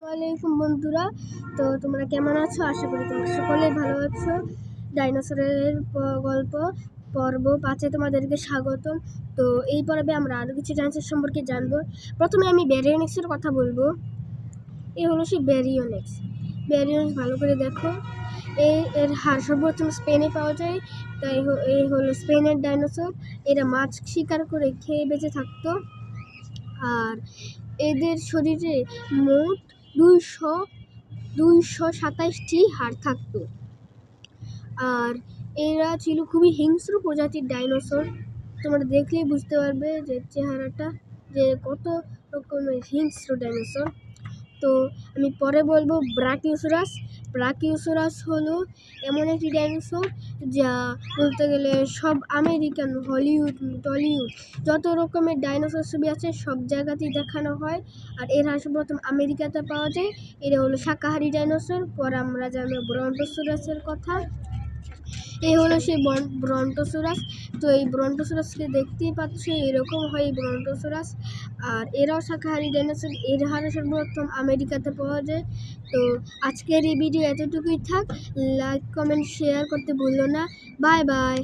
ওয়ালাইকুম বন্ধুরা। তো তোমরা কেমন আছো? আশা করি তোমরা সকলেই ভালো আছো। ডাইনোসরের গল্প পর্ব 5-এ তোমাদেরকে স্বাগতম। তো এই পর্বে আমরা আরও কিছু ডাইনোসর সম্পর্কে জানবো। প্রথমে আমি ব্যারিওনিক্সের কথা বলবো। এই হলো সেই ব্যারিওনিক্স। ভালো করে দেখো। এর হাড় সর্বপ্রথম স্পেনে পাওয়া যায়। তাই এই হলো স্পেনের ডাইনোসর। এরা মাছ শিকার করে খেয়ে বেঁচে থাকতো। আর এদের শরীরে মোট 227টি হাড় থাকতো। আর এরা ছিল খুবই হিংস্র প্রজাতির ডাইনোসর। তোমরা দেখলেই বুঝতে পারবে যে চেহারাটা যে কত রকমের হিংস্র ডাইনোসর। তো আমি পরে বলবো ব্রাকিওসোরাস হলো এমন একটি ডাইনোসর যা বলতে গেলে সব আমেরিকান, হলিউড, টলিউড যত রকমের ডাইনোসর ছবি আছে সব জায়গাতেই দেখানো হয়। আর এরা সর্বপ্রথম আমেরিকাতে পাওয়া যায়। এরা হলো শাকাহারী ডাইনোসর। পরে আমরা জানবো ব্রন্টোসোরাসের কথা। এই হলো সেই ব্রন্টোসোরাস। তো এই ব্রন্টোসোরাসকে দেখতেই পাচ্ছ, এরকম হয় এই ব্রন্টোসোরাস। আর এরাও শাকাহারী ডাইনোসর। এর হাড় সর্বপ্রথম আমেরিকাতে পাওয়া যায়। তো আজকের এই ভিডিও এতটুকুই থাক। লাইক, কমেন্ট, শেয়ার করতে ভুলো না। Bye bye.